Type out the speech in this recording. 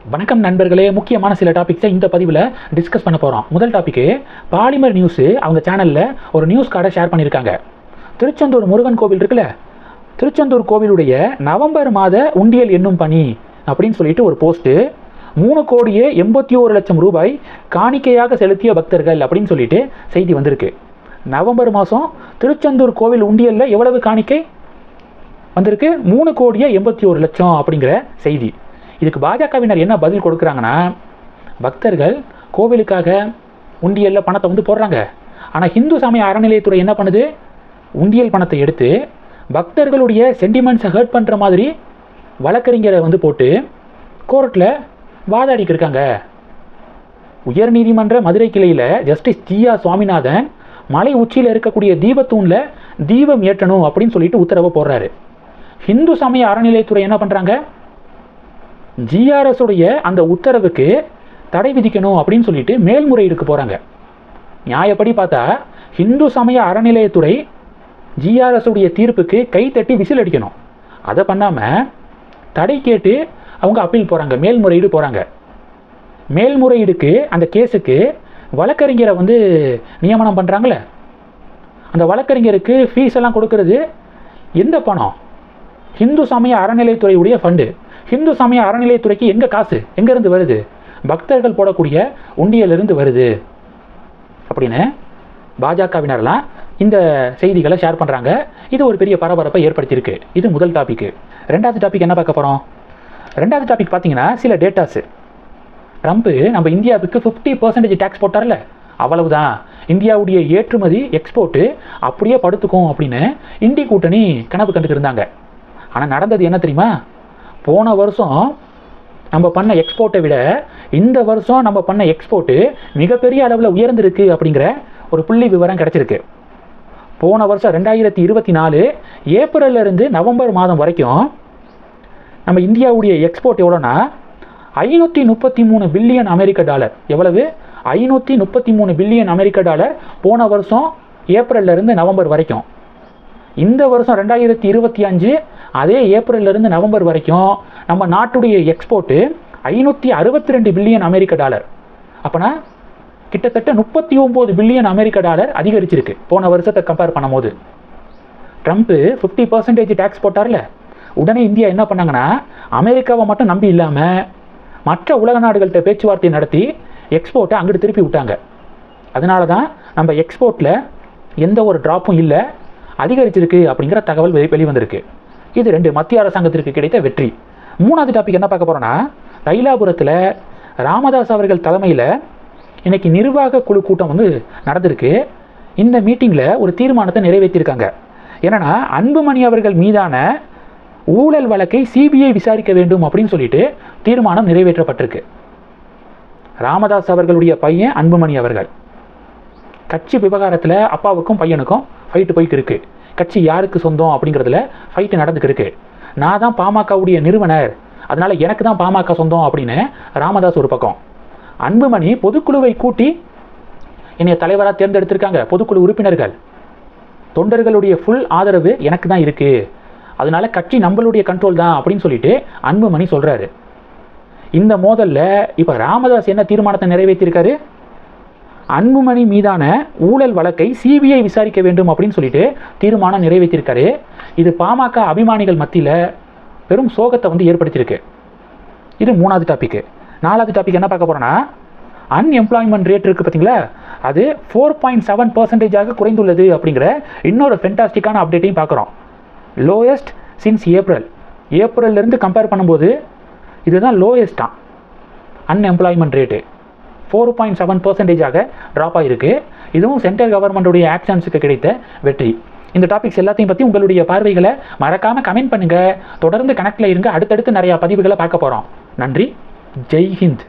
வணக்கம் நண்பர்களே, முக்கியமான சில டாபிக்ஸை இந்த பதிவில் டிஸ்கஸ் பண்ண போகிறோம். முதல் டாபிக்கு பாலிமர் நியூஸு அவங்க சேனலில் ஒரு நியூஸ் கார்டை ஷேர் பண்ணியிருக்காங்க. திருச்செந்தூர் முருகன் கோவில் இருக்குல்ல, திருச்செந்தூர் கோவிலுடைய நவம்பர் மாத உண்டியல் எண்ணும் பணி அப்படின்னு சொல்லிட்டு ஒரு போஸ்ட்டு, 3,81,00,000 ரூபாய் காணிக்கையாக செலுத்திய பக்தர்கள் அப்படின்னு சொல்லிட்டு செய்தி வந்திருக்கு. நவம்பர் மாதம் திருச்செந்தூர் கோவில் உண்டியலில் எவ்வளவு காணிக்கை வந்திருக்கு? 3,81,00,000 அப்படிங்கிற செய்தி. இதுக்கு பாஜகவினர் என்ன பதில் கொடுக்குறாங்கன்னா, பக்தர்கள் கோவிலுக்காக உண்டியலில் பணத்தை போடுறாங்க. ஆனால் இந்து சமய அறநிலையத்துறை என்ன பண்ணுது? உண்டியல் பணத்தை எடுத்து பக்தர்களுடைய சென்டிமெண்ட்ஸை ஹர்ட் பண்ணுற மாதிரி வழக்கறிஞரை போட்டு கோர்ட்டில் வாதாடிக்கு இருக்காங்க. உயர்நீதிமன்ற மதுரை கிளையில் ஜஸ்டிஸ் ஜிஆ சுவாமிநாதன் மலை உச்சியில் இருக்கக்கூடிய தீபத்தூணில் தீபம் ஏற்றணும் அப்படின்னு சொல்லிட்டு உத்தரவை போடுறாரு. இந்து சமய அறநிலையத்துறை என்ன பண்ணுறாங்க? ஜிஆர்எஸ் உடைய அந்த உத்தரவுக்கு தடை விதிக்கணும் அப்படின்னு சொல்லிட்டு மேல்முறையீடுக்கு போகிறாங்க. நியாயப்படி பார்த்தா இந்து சமய அறநிலையத்துறை ஜிஆர்எஸ் உடைய தீர்ப்புக்கு கை தட்டி விசில் அடிக்கணும். அதை பண்ணாமல் தடை கேட்டு அவங்க அப்பீல் போகிறாங்க, மேல்முறையீடு போகிறாங்க. மேல்முறையீடுக்கு அந்த கேஸுக்கு வழக்கறிஞரை நியமனம் பண்ணுறாங்களே, அந்த வழக்கறிஞருக்கு ஃபீஸ் எல்லாம் கொடுக்கறது எந்த பணம்? இந்து சமய அறநிலையத்துறையுடைய ஃபண்டு. இந்து சமய அறநிலையத்துறைக்கு எங்கே காசு எங்கேருந்து வருது? பக்தர்கள் போடக்கூடிய உண்டியலிருந்து வருது அப்படின்னு பாஜகவினர்லாம் இந்த செய்திகளை ஷேர் பண்ணுறாங்க. இது ஒரு பெரிய பரபரப்பை ஏற்படுத்தியிருக்கு. இது முதல் டாபிக்கு. ரெண்டாவது டாபிக் என்ன பார்க்க போகிறோம்? ரெண்டாவது டாபிக் பார்த்தீங்கன்னா சில டேட்டாஸு. ட்ரம்ப்பு நம்ம இந்தியாவுக்கு 50% டேக்ஸ் போட்டார்ல, அவ்வளவுதான் இந்தியாவுடைய ஏற்றுமதி எக்ஸ்போர்ட்டு அப்படியே படுத்துக்கும் அப்படின்னு இந்தி கூட்டணி கனவு கண்டுட்டு இருந்தாங்க. ஆனால் நடந்தது என்ன தெரியுமா? போன வருஷம் நம்ம பண்ண எக்ஸ்போர்ட்டை விட இந்த வருஷம் நம்ம பண்ண எக்ஸ்போர்ட்டு மிகப்பெரிய அளவில் உயர்ந்திருக்கு அப்படிங்கிற ஒரு புள்ளி விவரம் கிடச்சிருக்கு. போன வருஷம் 2024 ஏப்ரல்லிருந்து நவம்பர் மாதம் வரைக்கும் நம்ம இந்தியாவுடைய எக்ஸ்போர்ட் எவ்வளோனா 533 பில்லியன் அமெரிக்க டாலர். எவ்வளவு? 533 பில்லியன் அமெரிக்க டாலர் போன வருஷம் ஏப்ரல்லிருந்து நவம்பர் வரைக்கும். இந்த வருஷம் 2025 அதே ஏப்ரல்லிருந்து நவம்பர் வரைக்கும் நம்ம நாட்டுடைய எக்ஸ்போர்ட்டு 562 பில்லியன் அமெரிக்க டாலர். அப்போனா கிட்டத்தட்ட 39 பில்லியன் அமெரிக்க டாலர் அதிகரிச்சிருக்கு போன வருஷத்தை கம்பேர் பண்ணும்போது. ட்ரம்ப்பு 50% டேக்ஸ் போட்டார்ல, உடனே இந்தியா என்ன பண்ணாங்கன்னா அமெரிக்காவை மட்டும் நம்பி இல்லாமல் மற்ற உலக நாடுகள்கிட்ட பேச்சுவார்த்தை நடத்தி எக்ஸ்போர்ட்டை அங்கிட்டு திருப்பி விட்டாங்க. அதனால தான் நம்ம எக்ஸ்போர்ட்டில் எந்த ஒரு ட்ராப்பும் இல்லை, அதிகரிச்சிருக்கு அப்படிங்கிற தகவல் வெளிவந்திருக்கு. இது 2 மத்திய அரசாங்கத்திற்கு கிடைத்த வெற்றி. மூணாவது டாபிக் என்ன பார்க்க போகிறோன்னா, தைலாபுரத்தில் ராமதாஸ் அவர்கள் தலைமையில் இன்னைக்கு நிர்வாக குழு கூட்டம் நடந்திருக்கு. இந்த மீட்டிங்கில் ஒரு தீர்மானத்தை நிறைவேற்றியிருக்காங்க. என்னன்னா, அன்புமணி அவர்கள் மீதான ஊழல் வழக்கை சிபிஐ விசாரிக்க வேண்டும் அப்படின்னு சொல்லிட்டு தீர்மானம் நிறைவேற்றப்பட்டிருக்கு. ராமதாஸ் அவர்களுடைய பையன் அன்புமணி அவர்கள் கட்சி விவகாரத்தில் அப்பாவுக்கும் பையனுக்கும் ஃபைட்டு போயிட்டு இருக்கு. கட்சி யாருக்கு சொந்தம் அப்படிங்கிறதுல ஃபைட்டு நடந்துக்கிருக்கு. நான் தான் பாமகவுடைய நிறுவனர், அதனால் எனக்கு தான் பாமக சொந்தம் அப்படின்னு ராமதாஸ் ஒரு பக்கம். அன்புமணி பொதுக்குழுவை கூட்டி என்னைய தலைவராக தேர்ந்தெடுத்திருக்காங்க. பொதுக்குழு உறுப்பினர்கள் தொண்டர்களுடைய ஃபுல் ஆதரவு எனக்கு தான் இருக்குது, அதனால கட்சி நம்மளுடைய கண்ட்ரோல் தான் அப்படின்னு சொல்லிட்டு அன்புமணி சொல்கிறாரு. இந்த மோதலில் இப்போ ராமதாஸ் என்ன தீர்மானத்தை நிறைவேற்றியிருக்காரு? அன்புமணி மீதான ஊழல் வழக்கை சிபிஐ விசாரிக்க வேண்டும் அப்படின்னு சொல்லிட்டு தீர்மானம் நிறைவேற்றியிருக்காரு. இது பாமக அபிமானிகள் மத்தியில் பெரும் சோகத்தை ஏற்படுத்தியிருக்கு. இது மூணாவது டாபிக்கு. நாலாவது டாபிக் என்ன பார்க்க போகிறோன்னா, அன்எம்ப்ளாய்மெண்ட் ரேட் இருக்குது பார்த்தீங்களா, அது 4.7% குறைந்துள்ளது அப்படிங்கிற இன்னொரு ஃபென்டாஸ்டிக்கான அப்டேட்டையும் பார்க்குறோம். லோயஸ்ட் சின்ஸ் ஏப்ரல்லேருந்து கம்பேர் பண்ணும்போது இதுதான் லோயஸ்ட்டாக அன்எம்ப்ளாய்மெண்ட் ரேட்டு 4.7% ட்ராப் ஆகிருக்கு. இதுவும் சென்ட்ரல் கவர்மெண்ட்டுடைய ஆக்ஷன்ஸுக்கு கிடைத்த வெற்றி. இந்த டாபிக்ஸ் எல்லாத்தையும் பற்றி உங்களுடைய பார்வைகளை மறக்காமல் கமெண்ட் பண்ணுங்கள். தொடர்ந்து கனெக்டில் இருங்க. அடுத்தடுத்து நிறையா பதிவுகளை பார்க்க போகிறோம். நன்றி. ஜெய் ஹிந்த்.